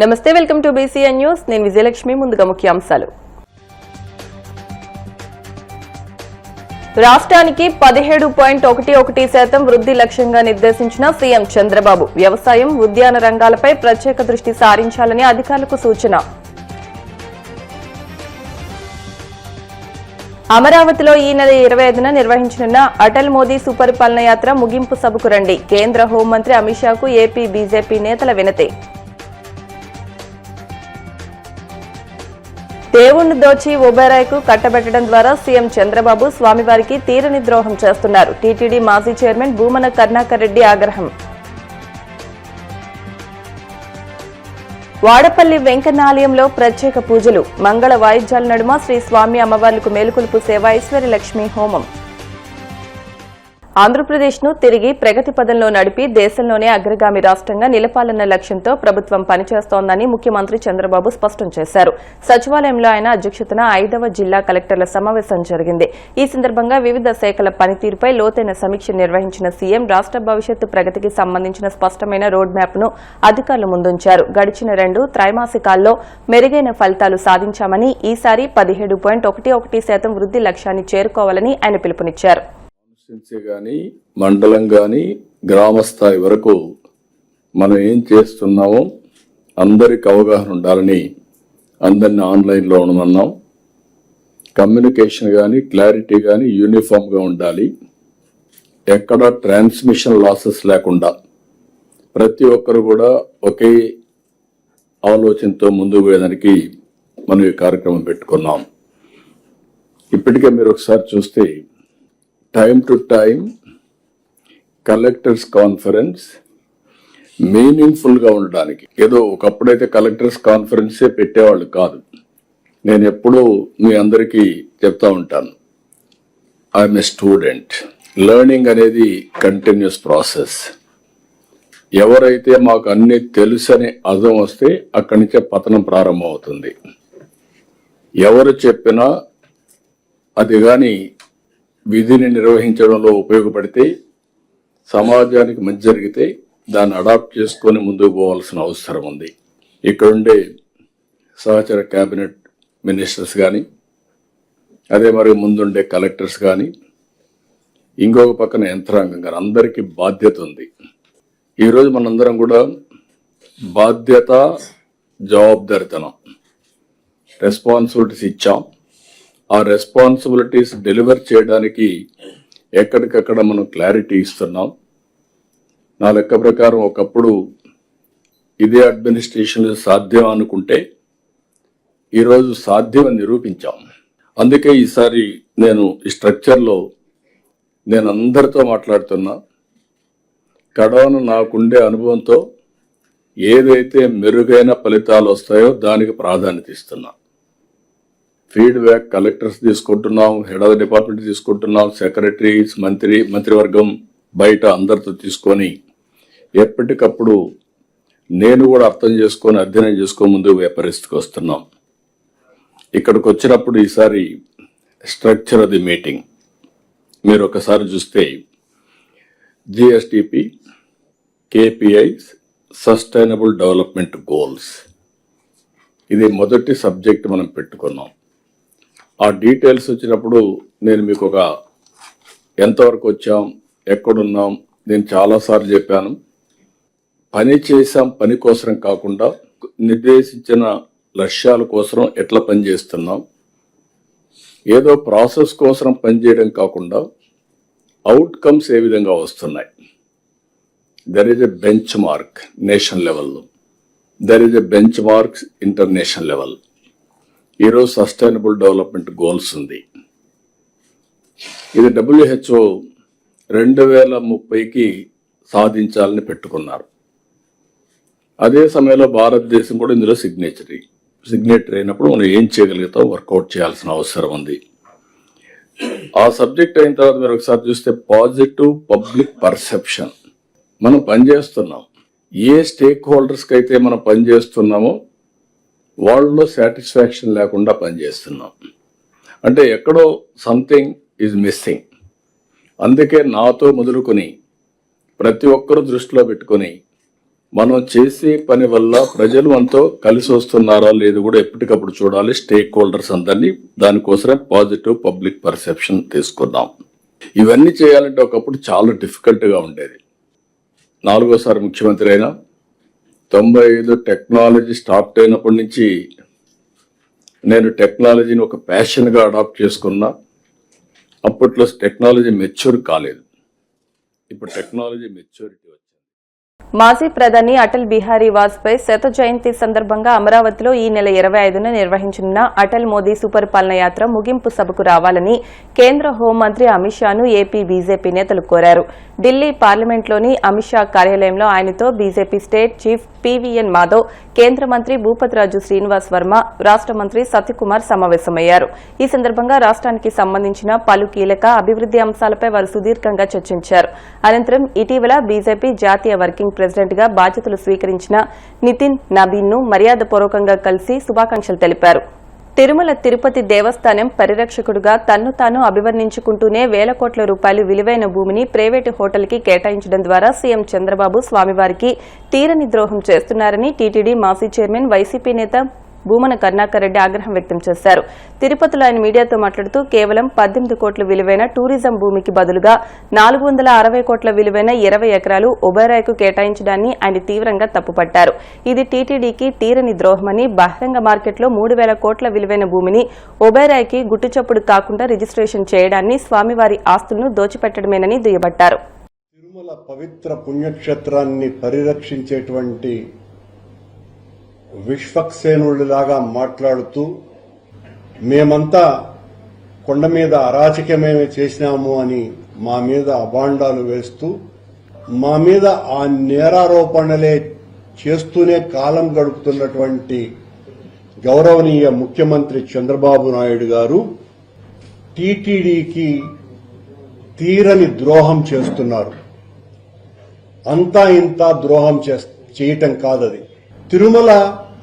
నమస్తే, welcome to BCN news. నేను విజయలక్ష్మి. ముందుగా ముఖ్యాంశాలు. రాష్ట్రానికి 17.11% వృద్ధి లక్ష్యంగా నిర్దేశించిన సీఎం చంద్రబాబు. వ్యవసాయం, ఉద్యాన రంగాలపై ప్రత్యేక దృష్టి సారించాలని అధికారులకు సూచన. అమరావతిలో ఈ నెల 25న నిర్వహించనున్న అటల్ మోదీ సుపరిపాలన యాత్ర ముగింపు సభకు రండి. కేంద్ర హోంమంత్రి అమిత్ షాకు ఏపీ బీజేపీ నేతల వినతి. దేవుణ్ణి దోచి ఓబెరాయ్కు కట్టబెట్టడం ద్వారా సీఎం చంద్రబాబు స్వామివారికి తీరని ద్రోహం చేస్తున్నారు. టీటీడీ మాజీ చైర్మన్ భూమన కరుణాకర్ రెడ్డి ఆగ్రహం. వాడపల్లి వెంకన్న ఆలయంలో ప్రత్యేక పూజలు. మంగళ వాయిద్యాల నడుమ శ్రీ స్వామి అమ్మవార్లకు మేలుకొలుపు సేవ, ఐశ్వర్య లక్ష్మి హోమం. ఆంధ్రప్రదేశ్ను తిరిగి ప్రగతి పదంలో నడిపి దేశంలోనే అగ్రగామి రాష్ట్రంగా నిలపాలన్న లక్ష్యంతో ప్రభుత్వం పనిచేస్తోందని ముఖ్యమంత్రి చంద్రబాబు స్పష్టం చేశారు. సచివాలయంలో ఆయన అధ్యక్షతన 5వ జిల్లా కలెక్టర్ల సమావేశం జరిగింది. ఈ సందర్భంగా వివిధ శాఖల పనితీరుపై లోతైన సమీక్ష నిర్వహించిన సీఎం రాష్ట్ర భవిష్యత్తు ప్రగతికి సంబంధించిన స్పష్టమైన రోడ్ మ్యాప్ ను అధికారుల ముందుంచారు. గడిచిన 2 త్రైమాసికాల్లో మెరుగైన ఫలితాలు సాధించామని, ఈసారి 17.11% వృద్ధి లక్ష్యాన్ని చేరుకోవాలని ఆయన పిలుపునిచ్చారు. కానీ మండలం కానీ గ్రామ స్థాయి వరకు మనం ఏం చేస్తున్నామో అందరికి అవగాహన ఉండాలని అందరినీ ఆన్లైన్లో ఉండమన్నాం. కమ్యూనికేషన్ కానీ క్లారిటీ కానీ యూనిఫామ్గా ఉండాలి. ఎక్కడ ట్రాన్స్మిషన్ లాసెస్ లేకుండా ప్రతి ఒక్కరు కూడా ఒకే ఆలోచనతో ముందుకు పోయేదానికి మనం ఈ కార్యక్రమం పెట్టుకున్నాం. ఇప్పటికే మీరు ఒకసారి చూస్తే time to time collectors conference మీనింగ్ఫుల్గా ఉండడానికి, ఏదో ఒకప్పుడైతే కలెక్టర్స్ కాన్ఫరెన్సే పెట్టేవాళ్ళు కాదు. నేను ఎప్పుడూ మీ అందరికీ చెప్తా ఉంటాను, ఐఎమ్ ఏ స్టూడెంట్. లెర్నింగ్ అనేది కంటిన్యూస్ ప్రాసెస్. ఎవరైతే మాకు అన్ని తెలుసని అర్థం వస్తే అక్కడి నుంచే పతనం ప్రారంభం అవుతుంది. ఎవరు చెప్పినా అది కానీ విధిని నిర్వహించడంలో ఉపయోగపడితే, సమాజానికి మంచి జరిగితే దాన్ని అడాప్ట్ చేసుకొని ముందుకు పోవాల్సిన అవసరం ఉంది. ఇక్కడుండే సహచర క్యాబినెట్ మినిస్టర్స్ కానీ, అదే మరి ముందుండే కలెక్టర్స్ కానీ, ఇంకొక పక్కన యంత్రాంగం కానీ అందరికీ బాధ్యత ఉంది. ఈరోజు మనందరం కూడా బాధ్యత, జవాబుదారితనం, రెస్పాన్సిబిలిటీస్ ఇచ్చాం. ఆ రెస్పాన్సిబిలిటీస్ డెలివర్ చేయడానికి ఎక్కడికక్కడ మనం క్లారిటీ ఇస్తున్నాం. నా లెక్క ప్రకారం ఒకప్పుడు ఇదే అడ్మినిస్ట్రేషన్ సాధ్యం అనుకుంటే ఈరోజు సాధ్యం అని నిరూపించాం. అందుకే ఈసారి నేను ఈ స్ట్రక్చర్లో నేను అందరితో మాట్లాడుతున్నా. కడవను నాకుండే అనుభవంతో ఏదైతే మెరుగైన ఫలితాలు వస్తాయో దానికి ప్రాధాన్యత ఇస్తున్నా. ఫీడ్బ్యాక్ కలెక్టర్స్ తీసుకుంటున్నాం, హెడ్ ఆఫ్ ద డిపార్ట్మెంట్ తీసుకుంటున్నాం, సెక్రటరీస్, మంత్రివర్గం బయట అందరితో తీసుకొని ఎప్పటికప్పుడు నేను కూడా అర్థం చేసుకొని అధ్యయనం చేసుకొని ముందుకు పరిస్థితికి వస్తున్నాం. ఇక్కడికి వచ్చినప్పుడు ఈసారి స్ట్రక్చర్ ఆఫ్ ది మీటింగ్ మీరు ఒకసారి చూస్తే జిఎస్టిపి, కేపిఐస్, సస్టైనబుల్ డెవలప్మెంట్ గోల్స్, ఇది మొదటి సబ్జెక్ట్ మనం పెట్టుకున్నాం. ఆ డీటెయిల్స్ వచ్చినప్పుడు నేను మీకు ఒక ఎంతవరకు వచ్చాం, ఎక్కడున్నాం, నేను చాలాసార్లు చెప్పాను. పని చేసాం, పని కోసం కాకుండా నిర్దేశించిన లక్ష్యాల కోసం ఎట్లా పనిచేస్తున్నాం, ఏదో ప్రాసెస్ కోసం పనిచేయడం కాకుండా అవుట్కమ్స్ ఏ విధంగా వస్తున్నాయి. There is a benchmark national లెవెల్లో, there is a benchmarks international level. ఈరోజు సస్టైనబుల్ డెవలప్మెంట్ గోల్స్ ఉంది. ఇది WHO 2030కి సాధించాలని పెట్టుకున్నారు. అదే సమయంలో భారతదేశం కూడా ఇందులో సిగ్నేటరీ అయినప్పుడు మనం ఏం చేయగలుగుతాం, వర్కౌట్ చేయాల్సిన అవసరం ఉంది. ఆ సబ్జెక్ట్ అయిన తర్వాత మీరు ఒకసారి చూస్తే పాజిటివ్ పబ్లిక్ పర్సెప్షన్. మనం పనిచేస్తున్నాం, ఏ స్టేక్ హోల్డర్స్కి అయితే మనం పనిచేస్తున్నామో వాళ్ళలో సాటిస్ఫాక్షన్ లేకుండా పనిచేస్తున్నాం. అంటే ఎక్కడో సంథింగ్ ఈజ్ మిస్సింగ్. అందుకే నాతో మొదలుకొని ప్రతి ఒక్కరూ దృష్టిలో పెట్టుకొని మనం చేసే పని వల్ల ప్రజలు మనతో కలిసి వస్తున్నారా లేదు కూడా ఎప్పటికప్పుడు చూడాలి. స్టేక్ హోల్డర్స్ అందరినీ దానికోసమే పాజిటివ్ పబ్లిక్ పర్సెప్షన్ తీసుకున్నాం. ఇవన్నీ చేయాలంటే ఒకప్పుడు చాలా డిఫికల్ట్గా ఉండేది. 4వ సారి ముఖ్యమంత్రి అయినా 95 టెక్నాలజీ స్టార్ట్ అయినప్పటి నుంచి నేను టెక్నాలజీని ఒక ప్యాషన్గా అడాప్ట్ చేసుకున్నా. అప్పట్లో టెక్నాలజీ మెచ్యూర్ కాలేదు, ఇప్పుడు టెక్నాలజీ మెచ్యూరిటీ వచ్చింది. మాజీ ప్రధాని అటల్ బిహారీ వాజ్పేయి శత జయంతి సందర్భంగా అమరావతిలో ఈ నెల 25న నిర్వహించనున్న అటల్ మోదీ సుపరిపాలన యాత్ర ముగింపు సభకు రావాలని కేంద్ర హోంమంత్రి అమిత్ షాను ఏపీ బీజేపీ నేతలు కోరారు. ఢిల్లీ పార్లమెంట్లోని అమిత్ షా కార్యాలయంలో ఆయనతో BJP state chief PVN Madhav, కేంద్ర మంత్రి భూపతిరాజు శ్రీనివాస్ వర్మ, రాష్ట మంత్రి సత్యకుమార్ సమావేశమయ్యారు. ఈ సందర్భంగా రాష్ట్రానికి సంబంధించిన పలు కీలక అభివృద్ది అంశాలపై వారు సుదీర్ఘంగా చర్చించారు. అనంతరం ఇటీవల బీజేపీ జాతీయ వర్కింగ్ ప్రెసిడెంట్ గా బాధ్యతలు స్వీకరించిన నితిన్ నబీన్ ను మర్యాదపూర్వకంగా కలిసి శుభాకాంక్షలు తెలిపారు. తిరుమల తిరుపతి దేవస్థానం పరిరక్షకుడుగా తన్ను తాను అభివర్ణించుకుంటూనే వేల కోట్ల రూపాయలు విలువైన భూమిని ప్రైవేటు హోటల్కి కేటాయించడం ద్వారా సీఎం చంద్రబాబు స్వామివారికి తీరని ద్రోహం చేస్తున్నారని టీటీడీ మాజీ చైర్మన్ వైసీపీ నేత భూమన కరుణాకర్ రెడ్డి ఆగ్రహం వ్యక్తం చేశారు. తిరుపతిలో ఆయన మీడియాతో మాట్లాడుతూ కేవలం 18 కోట్ల విలువైన టూరిజం భూమికి బదులుగా 460 కోట్ల విలువైన 20 ఎకరాలు ఒబెరాయ్కు కేటాయించడాన్ని ఆయన తీవ్రంగా తప్పుపట్టారు. ఇది టీటీడీకి తీరని ద్రోహమని, బహిరంగ మార్కెట్లో 3000 కోట్ల విలువైన భూమిని ఒబెరాయ్కి గుట్టుచప్పుడు కాకుండా రిజిస్ట్రేషన్ చేయడాన్ని స్వామివారి ఆస్తులను దోచిపెట్టడమేనని దుయ్యబట్టారు. తిరుమల పవిత్ర పుణ్యక్షేత్రాన్ని పరిరక్షించేటువంటి విశ్వక్సేనుడిలాగా మాట్లాడుతూ మేమంతా కొండ మీద అరాచకమేమి చేసినాము అని మా మీద అభాండాలు వేస్తూ మా మీద ఆ నేరారోపణలే చేస్తూనే కాలం గడుపుతున్నటువంటి గౌరవనీయ ముఖ్యమంత్రి చంద్రబాబు నాయుడు గారు టీటీడీకి తీరని ద్రోహం చేస్తున్నారు. అంతా ఇంత ద్రోహం చేయటం కాదది. తిరుమల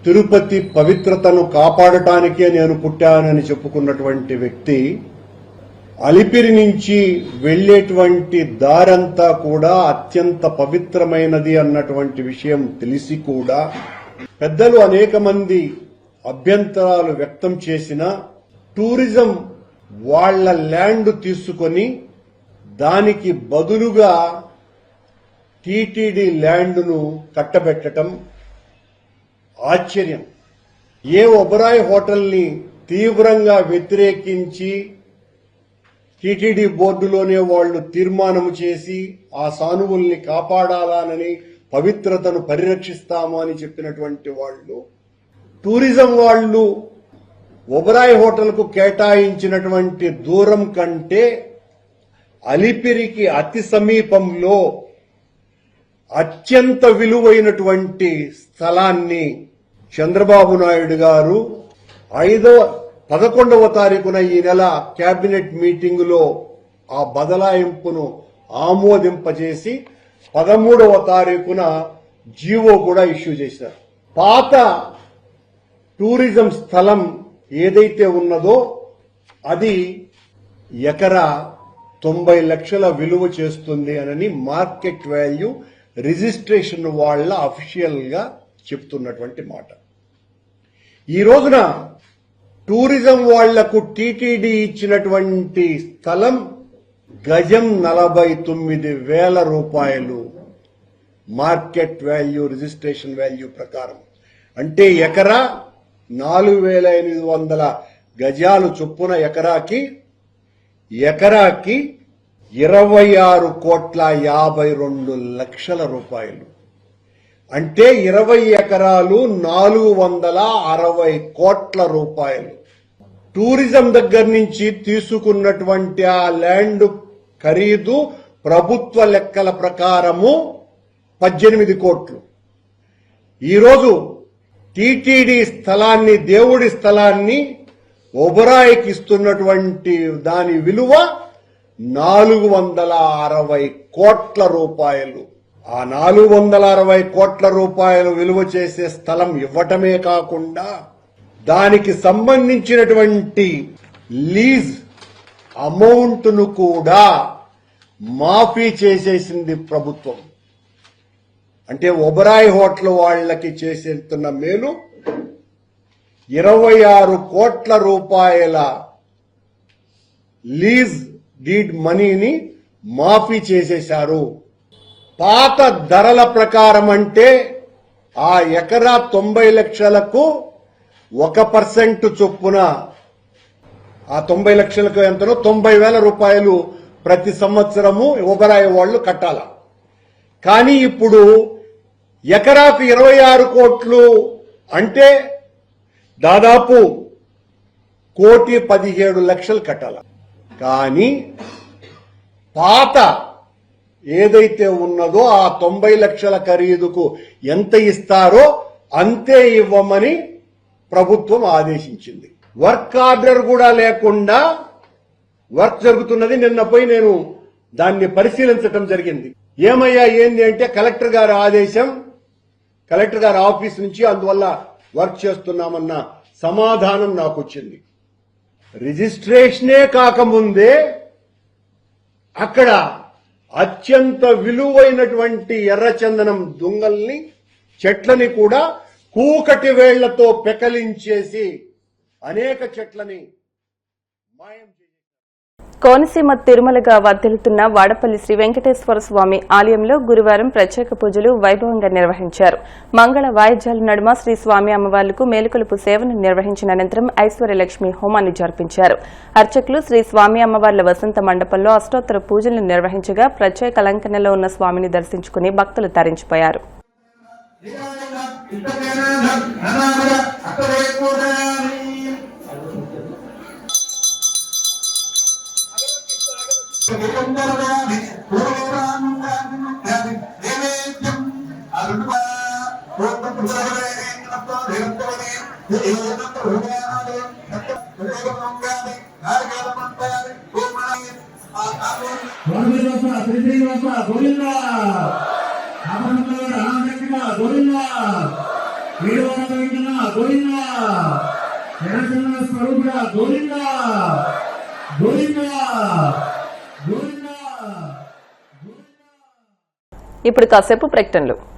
తిరుపతి పవిత్రతను కాపాడటానికే నేను పుట్టానని చెప్పుకున్నటువంటి వ్యక్తి అలిపిరి నుంచి వెళ్లేటువంటి దారంతా కూడా అత్యంత పవిత్రమైనది అన్నటువంటి విషయం తెలిసి కూడా పెద్దలు అనేక మంది అభ్యంతరాలు వ్యక్తం చేసిన టూరిజం వాళ్ల ల్యాండ్ తీసుకొని దానికి బదులుగా టీటీడీ ల్యాండ్ను కట్టబెట్టడం ఆశ్చర్యం. ఏ ఒబెరాయ్ హోటల్ని తీవ్రంగా వ్యతిరేకించి టీటీడీ బోర్డులోనే వాళ్లు తీర్మానం చేసి ఆ సానువుల్ని కాపాడాలని, పవిత్రతను పరిరక్షిస్తాము అని చెప్పినటువంటి వాళ్లు టూరిజం వాళ్లు ఒబెరాయ్ హోటల్కు కేటాయించినటువంటి దూరం కంటే అలిపిరికి అతి సమీపంలో అత్యంత విలువైనటువంటి స్థలాన్ని చంద్రబాబు నాయుడు గారు 11వ తారీఖున ఈ నెల కేబినెట్ మీటింగులో ఆ బదలాయింపును ఆమోదింపజేసి 13వ తారీఖున జీవో కూడా ఇష్యూ చేశారు. పాత టూరిజం స్థలం ఏదైతే ఉన్నదో అది ఎకరా 90 లక్షల విలువ చేస్తుంది అని మార్కెట్ వాల్యూ రిజిస్ట్రేషన్ వాళ్ల అఫీషియల్ గా చెప్తున్నటువంటి మాట. ఈ రోజున టూరిజం వాళ్లకు టీటీడీ ఇచ్చినటువంటి స్థలం గజం 49,000 రూపాయలు మార్కెట్ వాల్యూ, రిజిస్ట్రేషన్ వాల్యూ ప్రకారం. అంటే ఎకరా 4,800 గజాలు చొప్పున ఎకరాకి 26,52 రూపాయలు. అంటే 20 ఎకరాలు 460 కోట్ల రూపాయలు. టూరిజం దగ్గర నుంచి తీసుకున్నటువంటి ఆ ల్యాండ్ ఖరీదు ప్రభుత్వ లెక్కల ప్రకారము 18 కోట్లు. ఈరోజు టీటీడీ స్థలాన్ని, దేవుడి స్థలాన్ని ఒబెరాయ్కి ఇస్తున్నటువంటి దాని విలువ 460 కోట్ల రూపాయలు. ఆ 460 కోట్ల రూపాయలు విలువ చేసే స్థలం ఇవ్వటమే కాకుండా దానికి సంబంధించినటువంటి లీజ్ అమౌంట్ను కూడా మాఫీ చేసేసింది ప్రభుత్వం. అంటే ఒబరాయ్ హోటల్ వాళ్ళకి చేసేస్తున్న మేలు 26 కోట్ల రూపాయల లీజ్ డీడ్ మనీని మాఫీ చేసేశారు. పాత ధరల ప్రకారం అంటే ఆ ఎకరా 90 లక్షలకు 1% చొప్పున ఆ 90 లక్షలకు ఎంతనో 90,000 రూపాయలు ప్రతి సంవత్సరము ఒబరాయి వాళ్ళు కట్టాల. కానీ ఇప్పుడు ఎకరాకు 26 కోట్లు అంటే దాదాపు 1,17,00,000 కట్టాల. కానీ పాత ఏదైతే ఉన్నదో ఆ 90 లక్షల ఖరీదుకు ఎంత ఇస్తారో అంతే ఇవ్వమని ప్రభుత్వం ఆదేశించింది. వర్క్ ఆర్డర్ కూడా లేకుండా వర్క్ జరుగుతున్నది. నిన్న పోయి నేను దాన్ని పరిశీలించడం జరిగింది. ఏమయ్యా ఏంది అంటే కలెక్టర్ గారి ఆదేశం, కలెక్టర్ గారి ఆఫీస్ నుంచి, అందువల్ల వర్క్ చేస్తున్నామన్న సమాధానం నాకు వచ్చింది. రిజిస్ట్రేషనే కాకముందే అక్కడ అత్యంత విలువైనటువంటి ఎర్రచందనం దుంగల్ని, చెట్లని కూడా కూకటి వేళ్లతో పెకలించేసి అనేక చెట్లని మాయం చేశారు. కోనసీమ తిరుమలగా వర్ధిల్లుతున్న వాడపల్లి శ్రీ వెంకటేశ్వర స్వామి ఆలయంలో గురువారం ప్రత్యేక పూజలు వైభవంగా నిర్వహించారు. మంగళ వాయిద్యాల నడుమ శ్రీ స్వామి అమ్మవార్లకు మేలుకొలుపు సేవను నిర్వహించిన అనంతరం ఐశ్వర్యలక్ష్మి హోమాన్ని జరిపించారు. అర్చకులు శ్రీ స్వామి అమ్మవార్ల వసంత మండపంలో అష్టోత్తర పూజలు నిర్వహించగా ప్రత్యేక అలంకరణలో ఉన్న స్వామిని దర్శించుకుని భక్తులు తరించిపోయారు. ఇప్పుడు కాసేపు ప్రకటనలు.